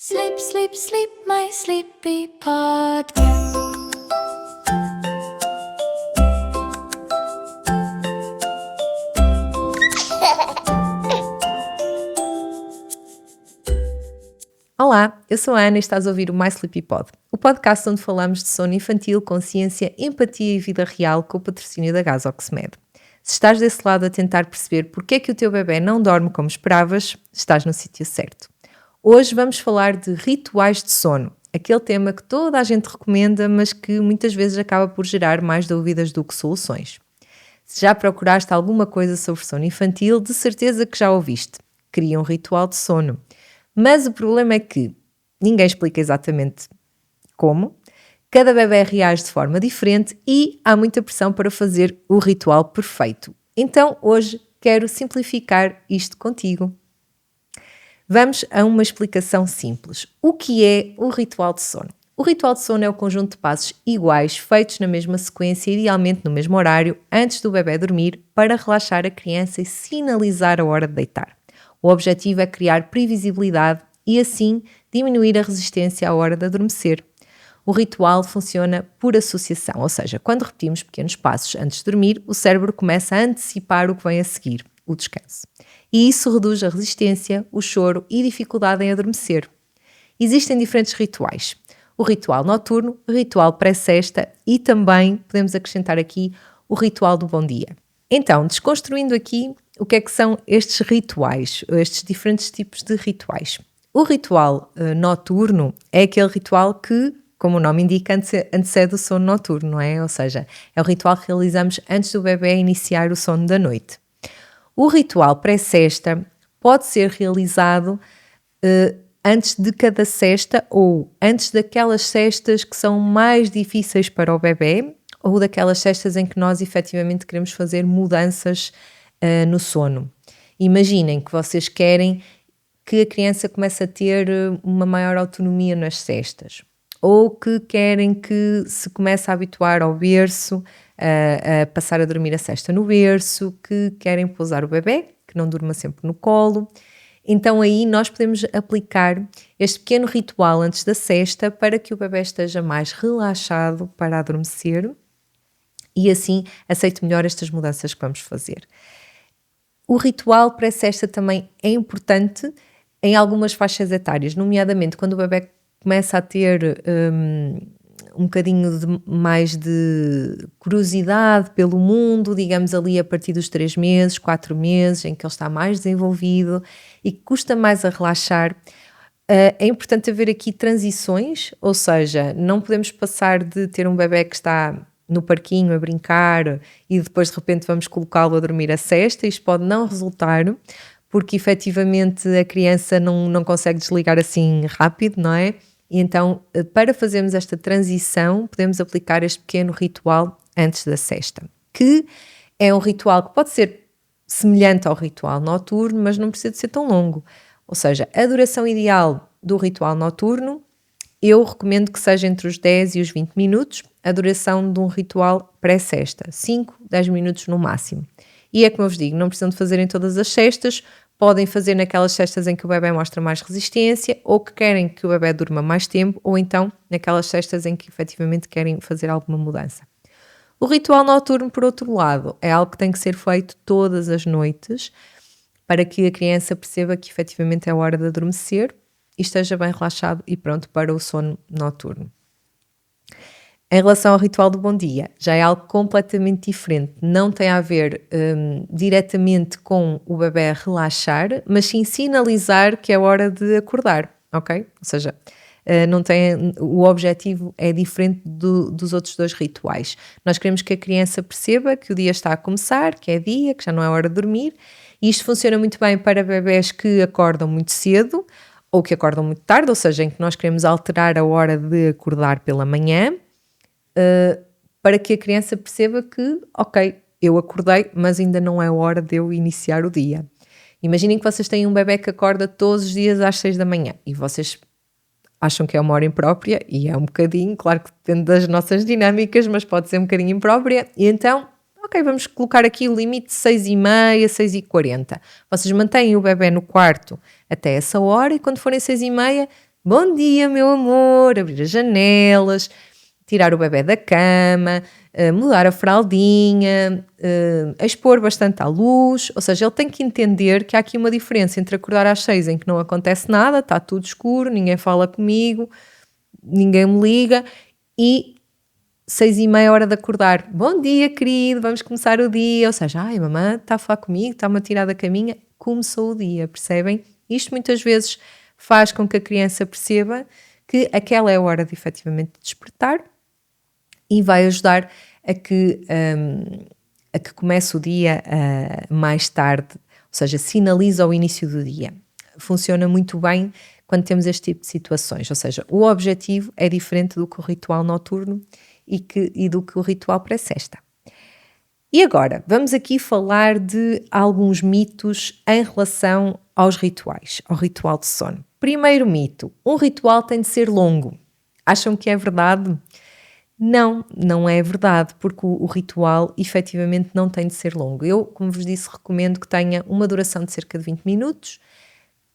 Sleep, sleep, sleep, my sleepy podcast. Olá, eu sou a Ana e estás a ouvir o My Sleepy Pod, o podcast onde falamos de sono infantil, consciência, empatia e vida real com o patrocínio da Gasoxmed. Se estás desse lado a tentar perceber porque é que o teu bebê não dorme como esperavas, estás no sítio certo. Hoje vamos falar de rituais de sono, aquele tema que toda a gente recomenda, mas que muitas vezes acaba por gerar mais dúvidas do que soluções. Se já procuraste alguma coisa sobre sono infantil, de certeza que já ouviste. Cria um ritual de sono. Mas o problema é que ninguém explica exatamente como, cada bebé reage de forma diferente e há muita pressão para fazer o ritual perfeito. Então hoje quero simplificar isto contigo. Vamos a uma explicação simples. O que é o ritual de sono? O ritual de sono é o conjunto de passos iguais, feitos na mesma sequência, idealmente no mesmo horário, antes do bebé dormir, para relaxar a criança e sinalizar a hora de deitar. O objetivo é criar previsibilidade e, assim, diminuir a resistência à hora de adormecer. O ritual funciona por associação, ou seja, quando repetimos pequenos passos antes de dormir, o cérebro começa a antecipar o que vem a seguir, o descanso. E isso reduz a resistência, o choro e dificuldade em adormecer. Existem diferentes rituais. O ritual noturno, o ritual pré-sesta e também, podemos acrescentar aqui, o ritual do bom dia. Então, desconstruindo aqui, o que é que são estes rituais, estes diferentes tipos de rituais? O ritual noturno é aquele ritual que, como o nome indica, antecede o sono noturno, não é? Ou seja, é o ritual que realizamos antes do bebê iniciar o sono da noite. O ritual pré-sesta pode ser realizado antes de cada sesta ou antes daquelas sestas que são mais difíceis para o bebê ou daquelas sestas em que nós efetivamente queremos fazer mudanças no sono. Imaginem que vocês querem que a criança comece a ter uma maior autonomia nas sestas ou que querem que se comece a habituar ao berço, a passar a dormir a sesta no berço, que querem pousar o bebê, que não durma sempre no colo. Então aí nós podemos aplicar este pequeno ritual antes da sesta para que o bebê esteja mais relaxado para adormecer e assim aceite melhor estas mudanças que vamos fazer. O ritual pré-sesta também é importante em algumas faixas etárias, nomeadamente quando o bebê começa a ter um bocadinho mais de curiosidade pelo mundo, digamos ali a partir dos 3 meses, 4 meses, em que ele está mais desenvolvido e que custa mais a relaxar. É importante haver aqui transições, ou seja, não podemos passar de ter um bebé que está no parquinho a brincar e depois de repente vamos colocá-lo a dormir a sesta. Isto pode não resultar, porque efetivamente a criança não consegue desligar assim rápido, não é? E então, para fazermos esta transição, podemos aplicar este pequeno ritual antes da sesta, que é um ritual que pode ser semelhante ao ritual noturno, mas não precisa de ser tão longo. Ou seja, a duração ideal do ritual noturno, eu recomendo que seja entre os 10 e os 20 minutos, a duração de um ritual pré-sesta, 5, 10 minutos no máximo. E é como eu vos digo, não precisam de fazer em todas as sestas, podem fazer naquelas sestas em que o bebê mostra mais resistência ou que querem que o bebê durma mais tempo ou então naquelas sestas em que efetivamente querem fazer alguma mudança. O ritual noturno, por outro lado, é algo que tem que ser feito todas as noites para que a criança perceba que efetivamente é hora de adormecer e esteja bem relaxado e pronto para o sono noturno. Em relação ao ritual do bom dia, já é algo completamente diferente. Não tem a ver diretamente com o bebé relaxar, mas sim sinalizar que é hora de acordar, ok? Ou seja, o objetivo é diferente dos outros dois rituais. Nós queremos que a criança perceba que o dia está a começar, que é dia, que já não é hora de dormir, e isto funciona muito bem para bebés que acordam muito cedo ou que acordam muito tarde, ou seja, em que nós queremos alterar a hora de acordar pela manhã, para que a criança perceba que, ok, eu acordei, mas ainda não é hora de eu iniciar o dia. Imaginem que vocês têm um bebé que acorda todos os dias às 6 da manhã e vocês acham que é uma hora imprópria, e é um bocadinho, claro que depende das nossas dinâmicas, mas pode ser um bocadinho imprópria, e então, ok, vamos colocar aqui o limite de 6h30, 6h40. Vocês mantêm o bebé no quarto até essa hora e quando forem 6h30, bom dia, meu amor, abrir as janelas, tirar o bebê da cama, mudar a fraldinha, expor bastante à luz, ou seja, ele tem que entender que há aqui uma diferença entre acordar às 6 em que não acontece nada, está tudo escuro, ninguém fala comigo, ninguém me liga, e 6:30 hora de acordar, bom dia querido, vamos começar o dia, ou seja, ai mamãe está a falar comigo, está-me a tirar da caminha, começou o dia, percebem? Isto muitas vezes faz com que a criança perceba que aquela é a hora de efetivamente despertar e vai ajudar a que comece o dia mais tarde, ou seja, sinaliza o início do dia. Funciona muito bem quando temos este tipo de situações, ou seja, o objetivo é diferente do que o ritual noturno e do que o ritual pré-sesta. E agora, vamos aqui falar de alguns mitos em relação aos rituais, ao ritual de sono. Primeiro mito, um ritual tem de ser longo. Acham que é verdade? Não, não é verdade, porque o ritual efetivamente não tem de ser longo. Eu, como vos disse, recomendo que tenha uma duração de cerca de 20 minutos.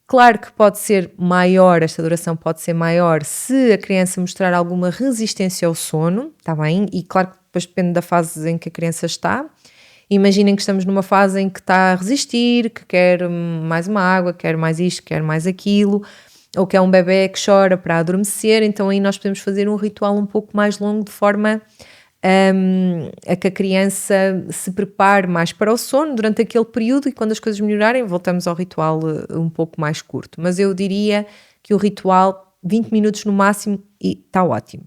Claro que pode ser maior, esta duração pode ser maior se a criança mostrar alguma resistência ao sono, está bem? E claro que depois depende da fase em que a criança está. Imaginem que estamos numa fase em que está a resistir, que quer mais uma água, quer mais isto, quer mais aquilo, ou que é um bebê que chora para adormecer, então aí nós podemos fazer um ritual um pouco mais longo de forma a que a criança se prepare mais para o sono durante aquele período e quando as coisas melhorarem voltamos ao ritual um pouco mais curto. Mas eu diria que o ritual 20 minutos no máximo e está ótimo.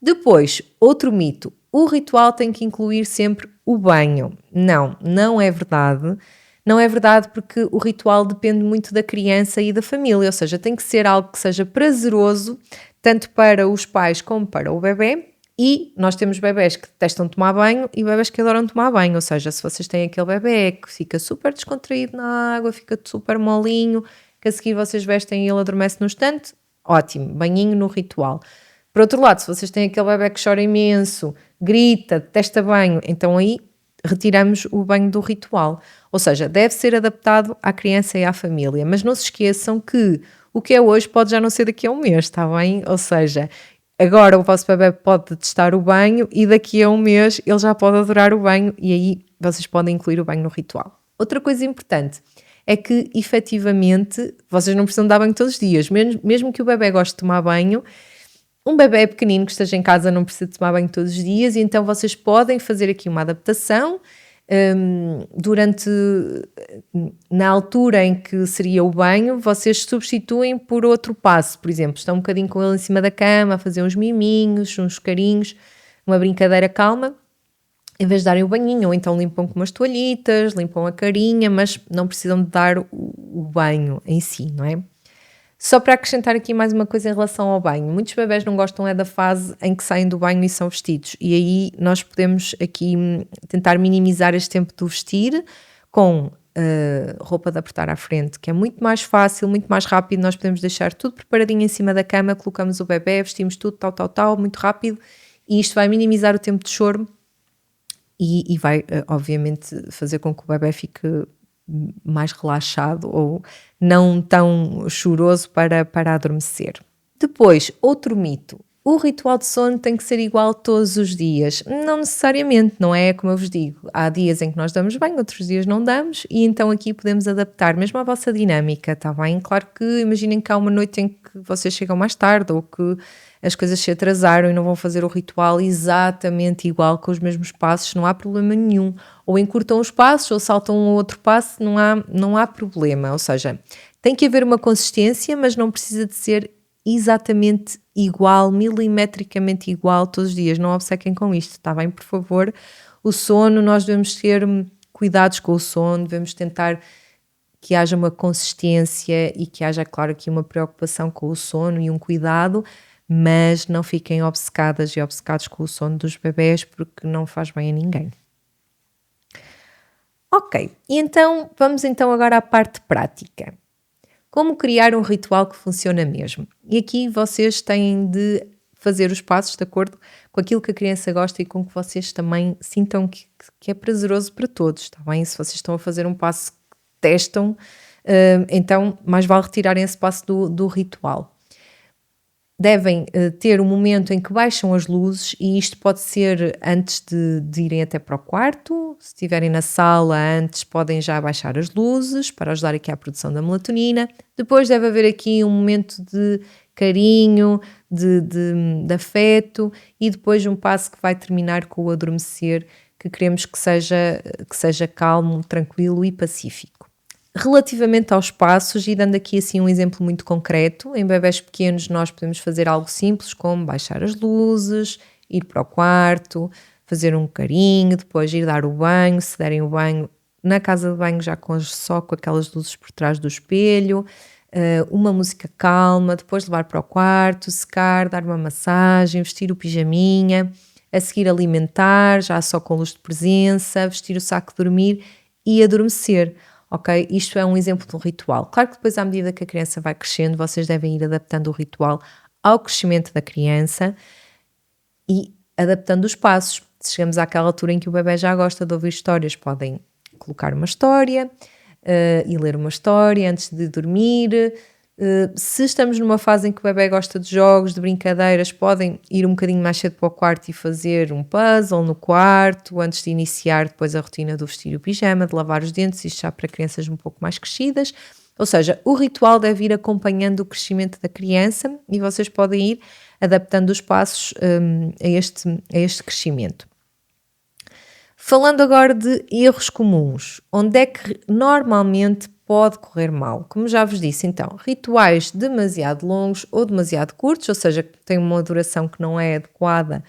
Depois, outro mito, o ritual tem que incluir sempre o banho. Não, não é verdade. Não é verdade porque o ritual depende muito da criança e da família, ou seja, tem que ser algo que seja prazeroso, tanto para os pais como para o bebê, e nós temos bebés que detestam tomar banho e bebés que adoram tomar banho, ou seja, se vocês têm aquele bebé que fica super descontraído na água, fica super molinho, que a seguir vocês vestem e ele adormece no instante, ótimo, banhinho no ritual. Por outro lado, se vocês têm aquele bebé que chora imenso, grita, detesta banho, então aí retiramos o banho do ritual. Ou seja, deve ser adaptado à criança e à família. Mas não se esqueçam que o que é hoje pode já não ser daqui a um mês, está bem? Ou seja, agora o vosso bebé pode detestar o banho e daqui a um mês ele já pode adorar o banho e aí vocês podem incluir o banho no ritual. Outra coisa importante é que, efetivamente, vocês não precisam dar banho todos os dias. Mesmo que o bebé goste de tomar banho, um bebé pequenino que esteja em casa não precisa tomar banho todos os dias e então vocês podem fazer aqui uma adaptação na altura em que seria o banho, vocês substituem por outro passo, por exemplo, estão um bocadinho com ele em cima da cama a fazer uns miminhos, uns carinhos, uma brincadeira calma, em vez de darem o banhinho, ou então limpam com umas toalhitas, limpam a carinha, mas não precisam de dar o banho em si, não é? Só para acrescentar aqui mais uma coisa em relação ao banho, muitos bebés não gostam da fase em que saem do banho e são vestidos, e aí nós podemos aqui tentar minimizar este tempo do vestir com roupa de apertar à frente, que é muito mais fácil, muito mais rápido, nós podemos deixar tudo preparadinho em cima da cama, colocamos o bebé, vestimos tudo, tal, muito rápido, e isto vai minimizar o tempo de choro e vai obviamente fazer com que o bebé fique mais relaxado ou não tão choroso para adormecer. Depois, outro mito. O ritual de sono tem que ser igual todos os dias. Não necessariamente, não é como eu vos digo. Há dias em que nós damos banho, outros dias não damos e então aqui podemos adaptar mesmo à vossa dinâmica, está bem? Claro que imaginem que há uma noite em que vocês chegam mais tarde ou que as coisas se atrasaram e não vão fazer o ritual exatamente igual com os mesmos passos, não há problema nenhum. Ou encurtam os passos ou saltam um outro passo, não há problema. Ou seja, tem que haver uma consistência, mas não precisa de ser exatamente igual, milimetricamente igual todos os dias. Não obcequem com isto, está bem? Por favor, o sono, nós devemos ter cuidados com o sono, devemos tentar que haja uma consistência e que haja, claro, aqui uma preocupação com o sono e um cuidado, mas não fiquem obcecadas e obcecados com o sono dos bebés porque não faz bem a ninguém. Ok, e então vamos então agora à parte prática. Como criar um ritual que funciona mesmo? E aqui vocês têm de fazer os passos de acordo com aquilo que a criança gosta e com que vocês também sintam que é prazeroso para todos, está bem? Se vocês estão a fazer um passo que testam, então mais vale retirarem esse passo do ritual. devem ter um momento em que baixam as luzes, e isto pode ser antes de irem até para o quarto. Se estiverem na sala antes, podem já baixar as luzes para ajudar aqui à produção da melatonina. Depois deve haver aqui um momento de carinho, de afeto, e depois um passo que vai terminar com o adormecer, que queremos que seja calmo, tranquilo e pacífico. Relativamente aos passos, e dando aqui assim um exemplo muito concreto, em bebés pequenos nós podemos fazer algo simples como baixar as luzes, ir para o quarto, fazer um carinho, depois ir dar o banho, se derem o banho na casa de banho já só com aquelas luzes por trás do espelho, uma música calma, depois levar para o quarto, secar, dar uma massagem, vestir o pijaminha, a seguir alimentar, já só com luz de presença, vestir o saco de dormir e adormecer. Ok? Isto é um exemplo de um ritual. Claro que depois, à medida que a criança vai crescendo, vocês devem ir adaptando o ritual ao crescimento da criança e adaptando os passos. Se chegamos àquela altura em que o bebé já gosta de ouvir histórias, podem colocar uma história e ler uma história antes de dormir. Se estamos numa fase em que o bebé gosta de jogos, de brincadeiras, podem ir um bocadinho mais cedo para o quarto e fazer um puzzle no quarto, antes de iniciar depois a rotina do vestir o pijama, de lavar os dentes, isto já para crianças um pouco mais crescidas. Ou seja, o ritual deve ir acompanhando o crescimento da criança e vocês podem ir adaptando os passos a este crescimento. Falando agora de erros comuns, onde é que normalmente pode correr mal? Como já vos disse, então, rituais demasiado longos ou demasiado curtos, ou seja, que têm uma duração que não é adequada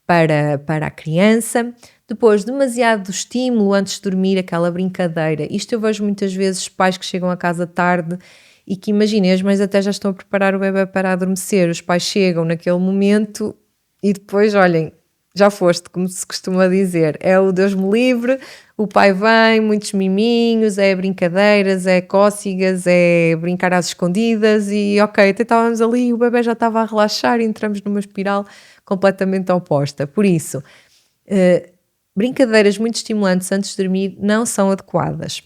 para a criança. Depois, demasiado estímulo antes de dormir, aquela brincadeira. Isto eu vejo muitas vezes pais que chegam a casa tarde e que, imaginem, as mães até já estão a preparar o bebê para adormecer. Os pais chegam naquele momento e depois, olhem, já foste, como se costuma dizer, é o Deus me livre, o pai vem, muitos miminhos, é brincadeiras, é cócegas, é brincar às escondidas e ok, até estávamos ali e o bebê já estava a relaxar e entramos numa espiral completamente oposta. Por isso, brincadeiras muito estimulantes antes de dormir não são adequadas.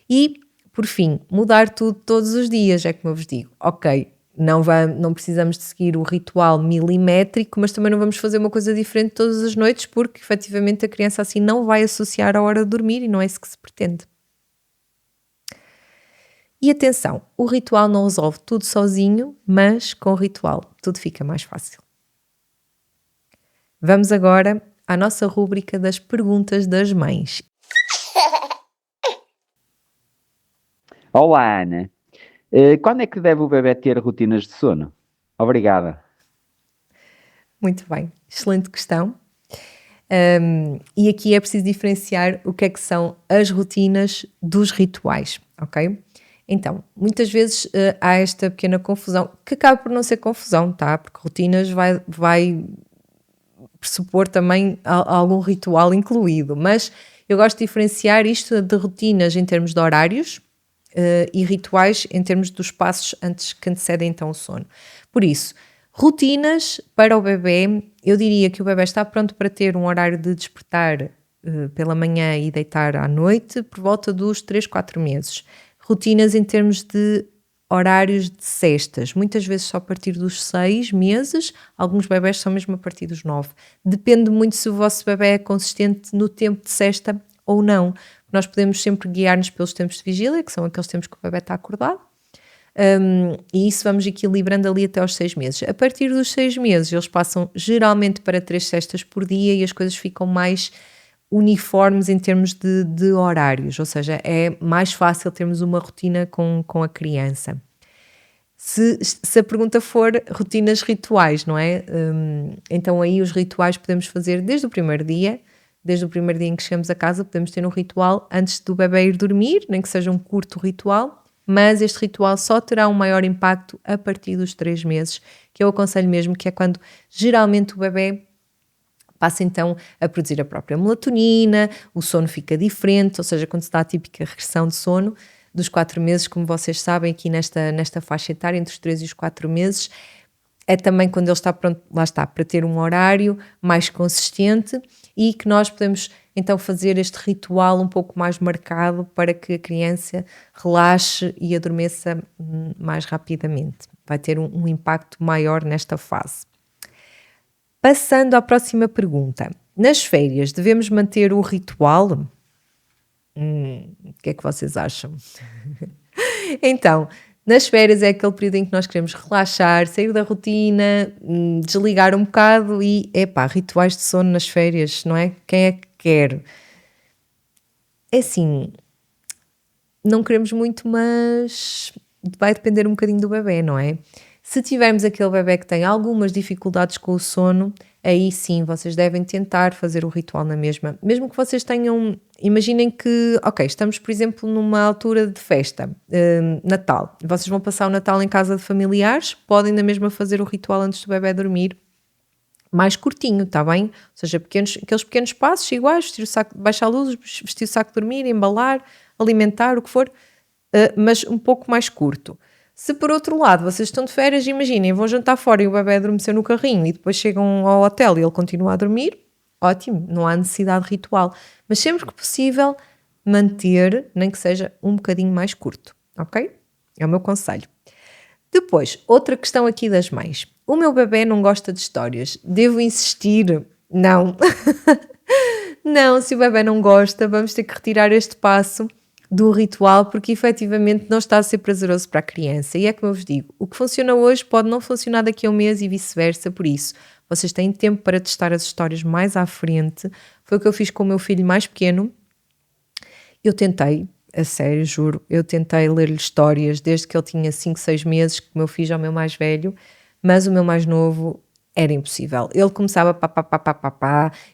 E, por fim, mudar tudo todos os dias, é como eu vos digo, ok, não precisamos de seguir o ritual milimétrico, mas também não vamos fazer uma coisa diferente todas as noites, porque efetivamente a criança assim não vai associar a hora de dormir e não é isso que se pretende. E atenção, o ritual não resolve tudo sozinho, mas com o ritual tudo fica mais fácil. Vamos agora à nossa rúbrica das perguntas das mães. Olá, Ana. Quando é que deve o bebê ter rotinas de sono? Obrigada. Muito bem, excelente questão. E aqui é preciso diferenciar o que é que são as rotinas dos rituais, ok? Então, muitas vezes há esta pequena confusão, que acaba por não ser confusão, tá? Porque rotinas vai pressupor também algum ritual incluído, mas eu gosto de diferenciar isto de rotinas em termos de horários e rituais em termos dos passos que antecedem então o sono. Por isso, rotinas para o bebê, eu diria que o bebê está pronto para ter um horário de despertar pela manhã e deitar à noite por volta dos 3, 4 meses. Rotinas em termos de horários de cestas, muitas vezes só a partir dos 6 meses, alguns bebés são mesmo a partir dos 9. Depende muito se o vosso bebê é consistente no tempo de cesta ou não. Nós podemos sempre guiar-nos pelos tempos de vigília, que são aqueles tempos que o bebê está acordado, e isso vamos equilibrando ali até aos 6 meses. A partir dos 6 meses, eles passam geralmente para 3 cestas por dia e as coisas ficam mais uniformes em termos de horários, ou seja, é mais fácil termos uma rotina com a criança. Se a pergunta for rotinas rituais, não é? Então aí os rituais podemos fazer desde o primeiro dia em que chegamos a casa, podemos ter um ritual antes do bebê ir dormir, nem que seja um curto ritual, mas este ritual só terá um maior impacto a partir dos 3 meses, que eu aconselho mesmo, que é quando geralmente o bebê passa então a produzir a própria melatonina, o sono fica diferente, ou seja, quando se dá a típica regressão de sono dos 4 meses, como vocês sabem, aqui nesta faixa etária, entre os 3 e os 4 meses, é também quando ele está pronto, lá está, para ter um horário mais consistente e que nós podemos então fazer este ritual um pouco mais marcado para que a criança relaxe e adormeça mais rapidamente. vai ter um impacto maior nesta fase. Passando à próxima pergunta. Nas férias, devemos manter o ritual? O que é que vocês acham? Então, nas férias é aquele período em que nós queremos relaxar, sair da rotina, desligar um bocado e, rituais de sono nas férias, não é? Quem é que quer? É assim, não queremos muito, mas vai depender um bocadinho do bebê, não é? Se tivermos aquele bebê que tem algumas dificuldades com o sono, aí sim, vocês devem tentar fazer o ritual na mesma. Mesmo que vocês tenham, imaginem que, estamos, por exemplo, numa altura de festa, Natal. Vocês vão passar o Natal em casa de familiares, podem na mesma fazer o ritual antes do bebê dormir, mais curtinho, está bem? Ou seja, aqueles pequenos passos iguais, vestir o saco, baixar a luz, vestir o saco de dormir, embalar, alimentar, o que for, mas um pouco mais curto. Se por outro lado vocês estão de férias, imaginem, vão jantar fora e o bebê adormeceu no carrinho e depois chegam ao hotel e ele continua a dormir, ótimo, não há necessidade de ritual. Mas sempre que possível, manter, nem que seja um bocadinho mais curto, ok? É o meu conselho. Depois, outra questão aqui das mães. O meu bebê não gosta de histórias. Devo insistir? Não. Não, se o bebê não gosta, vamos ter que retirar este passo do ritual, porque efetivamente não está a ser prazeroso para a criança. E é como eu vos digo, o que funciona hoje pode não funcionar daqui a um mês e vice-versa, por isso vocês têm tempo para testar as histórias mais à frente. Foi o que eu fiz com o meu filho mais pequeno. Eu tentei, a sério, juro, eu tentei ler-lhe histórias desde que ele tinha 5, 6 meses, que o meu filho é o meu mais velho, mas o meu mais novo era impossível. Ele começava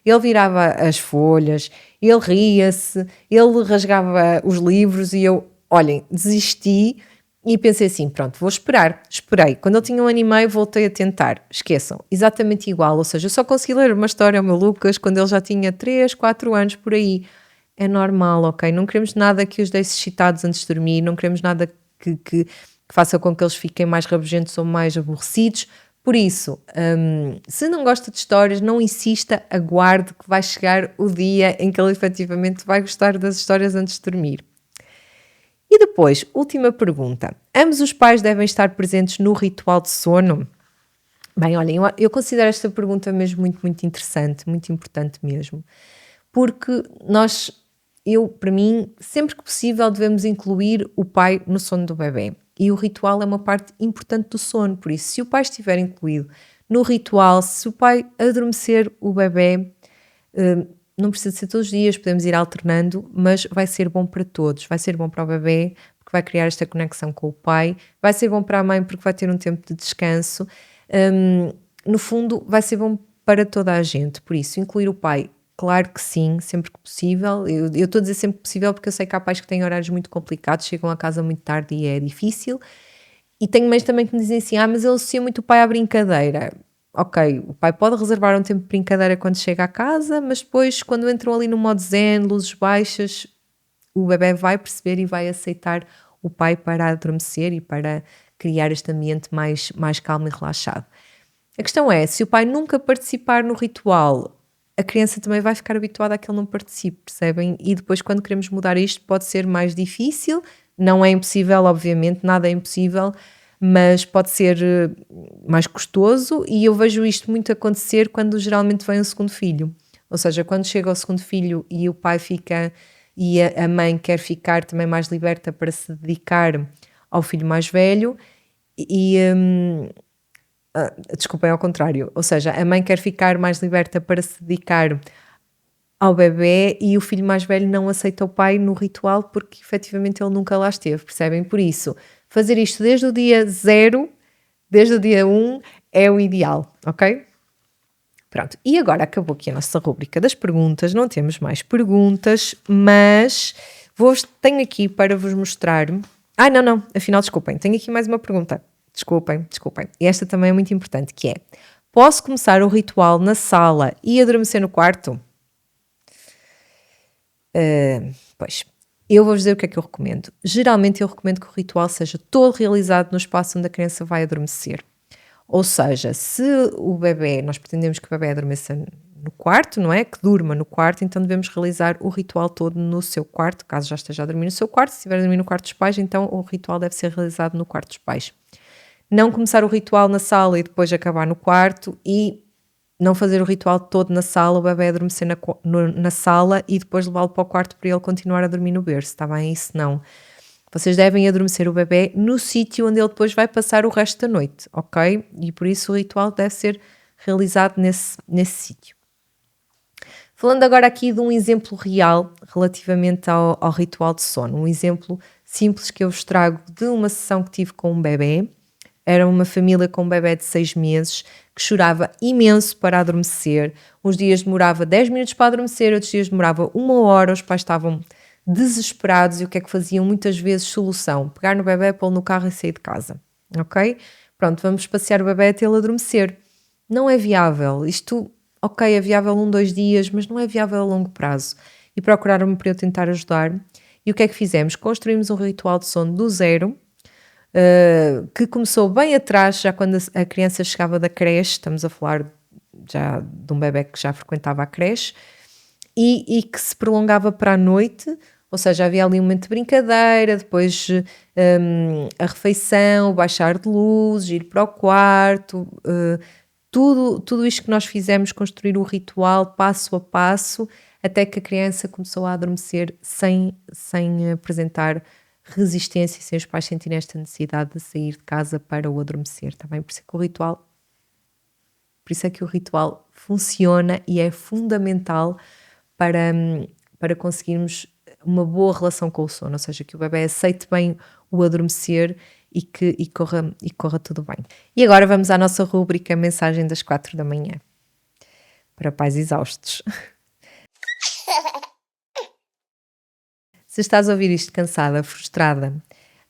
ele virava as folhas, ele ria-se, ele rasgava os livros e eu, olhem, desisti e pensei assim, pronto, vou esperar. Esperei. Quando ele tinha 1 ano e meio, voltei a tentar. Esqueçam, exatamente igual. Ou seja, eu só consegui ler uma história ao meu Lucas quando ele já tinha 3, 4 anos, por aí. É normal, ok? Não queremos nada que os deixe excitados antes de dormir, não queremos nada que faça com que eles fiquem mais rabugentos ou mais aborrecidos. Por isso, se não gosta de histórias, não insista, aguarde que vai chegar o dia em que ele efetivamente vai gostar das histórias antes de dormir. E depois, última pergunta. Ambos os pais devem estar presentes no ritual de sono? Bem, olhem, eu considero esta pergunta mesmo muito, muito interessante, muito importante mesmo. Porque para mim, sempre que possível devemos incluir o pai no sono do bebê. E o ritual é uma parte importante do sono, por isso, se o pai estiver incluído no ritual, se o pai adormecer o bebê, não precisa ser todos os dias, podemos ir alternando, mas vai ser bom para todos. Vai ser bom para o bebê, porque vai criar esta conexão com o pai, vai ser bom para a mãe, porque vai ter um tempo de descanso. No fundo, vai ser bom para toda a gente, por isso, incluir o pai, claro que sim, sempre que possível. Eu estou a dizer sempre que possível porque eu sei que há pais que têm horários muito complicados, chegam a casa muito tarde e é difícil. E tenho mães também que me dizem assim, mas ele associa muito o pai à brincadeira. Ok, o pai pode reservar um tempo de brincadeira quando chega a casa, mas depois quando entram ali no modo zen, luzes baixas, o bebê vai perceber e vai aceitar o pai para adormecer e para criar este ambiente mais calmo e relaxado. A questão é, se o pai nunca participar no ritual, a criança também vai ficar habituada a que ele não participe, percebem? E depois quando queremos mudar isto pode ser mais difícil, não é impossível, obviamente, nada é impossível, mas pode ser mais custoso e eu vejo isto muito acontecer quando geralmente vem o segundo filho. Ou seja, quando chega o segundo filho e o pai fica e a mãe quer ficar também mais liberta para se dedicar ao filho mais velho desculpem, ao contrário, ou seja, a mãe quer ficar mais liberta para se dedicar ao bebê e o filho mais velho não aceita o pai no ritual porque efetivamente ele nunca lá esteve, percebem? Por isso, fazer isto desde o dia 0, desde o dia 1 é o ideal, ok? Pronto, e agora acabou aqui a nossa rubrica das perguntas, não temos mais perguntas, mas tenho aqui para vos mostrar... não, afinal desculpem, tenho aqui mais uma pergunta. Desculpem. E esta também é muito importante, que é, posso começar o ritual na sala e adormecer no quarto? Pois, eu vou dizer o que é que eu recomendo. Geralmente eu recomendo que o ritual seja todo realizado no espaço onde a criança vai adormecer. Ou seja, se o bebê, nós pretendemos que o bebê adormeça no quarto, não é? Que durma no quarto, então devemos realizar o ritual todo no seu quarto, caso já esteja a dormir no seu quarto. Se estiver a dormir no quarto dos pais, então o ritual deve ser realizado no quarto dos pais. Não começar o ritual na sala e depois acabar no quarto, e não fazer o ritual todo na sala, o bebê adormecer na sala e depois levá-lo para o quarto para ele continuar a dormir no berço, está bem? Isso não. Vocês devem adormecer o bebê no sítio onde ele depois vai passar o resto da noite, ok? E por isso o ritual deve ser realizado nesse sítio. Falando agora aqui de um exemplo real relativamente ao ritual de sono, um exemplo simples que eu vos trago de uma sessão que tive com um bebê. Era uma família com um bebê de 6 meses que chorava imenso para adormecer. Uns dias demorava 10 minutos para adormecer, outros dias demorava 1 hora. Os pais estavam desesperados e o que é que faziam? Muitas vezes solução, pegar no bebê, pô-lo no carro e sair de casa, ok? Pronto, vamos passear o bebê até ele adormecer. Não é viável. Isto, ok, é viável 1, 2 dias, mas não é viável a longo prazo. E procuraram-me para eu tentar ajudar. E o que é que fizemos? Construímos um ritual de sono do zero, que começou bem atrás, já quando a criança chegava da creche. Estamos a falar já de um bebé que já frequentava a creche, e que se prolongava para a noite, ou seja, havia ali um momento de brincadeira, depois a refeição, baixar de luz, ir para o quarto, tudo isto que nós fizemos, construir o ritual passo a passo, até que a criança começou a adormecer sem apresentar resistência, sem os pais sentirem esta necessidade de sair de casa para o adormecer, está bem? Por isso é que o ritual funciona e é fundamental para conseguirmos uma boa relação com o sono, ou seja, que o bebê aceite bem o adormecer e corra tudo bem. E agora vamos à nossa rúbrica Mensagem das 4 da manhã, para pais exaustos. Se estás a ouvir isto cansada, frustrada,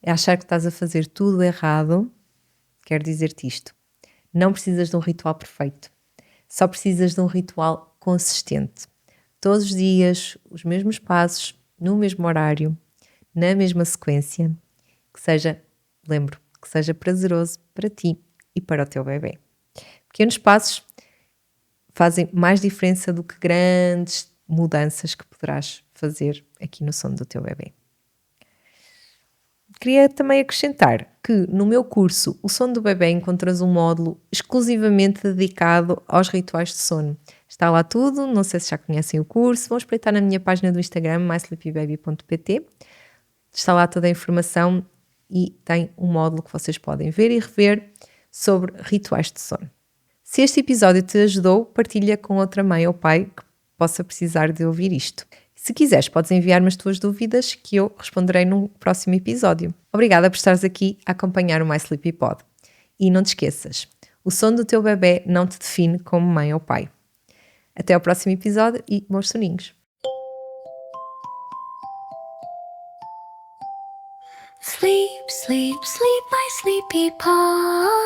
a achar que estás a fazer tudo errado, quero dizer-te isto. Não precisas de um ritual perfeito. Só precisas de um ritual consistente. Todos os dias, os mesmos passos, no mesmo horário, na mesma sequência, que seja prazeroso para ti e para o teu bebê. Pequenos passos fazem mais diferença do que grandes mudanças que poderás fazer aqui no sono do teu bebê. Queria também acrescentar que no meu curso, O Sono do Bebê, encontras um módulo exclusivamente dedicado aos rituais de sono. Está lá tudo, não sei se já conhecem o curso, vão espreitar na minha página do Instagram, mysleepybaby.pt. Está lá toda a informação e tem um módulo que vocês podem ver e rever sobre rituais de sono. Se este episódio te ajudou, partilha com outra mãe ou pai que possa precisar de ouvir isto. Se quiseres, podes enviar-me as tuas dúvidas que eu responderei num próximo episódio. Obrigada por estares aqui a acompanhar o My Sleepy Pod. E não te esqueças, o sono do teu bebê não te define como mãe ou pai. Até ao próximo episódio e bons soninhos. Sleep, sleep, sleep, my sleepy pod.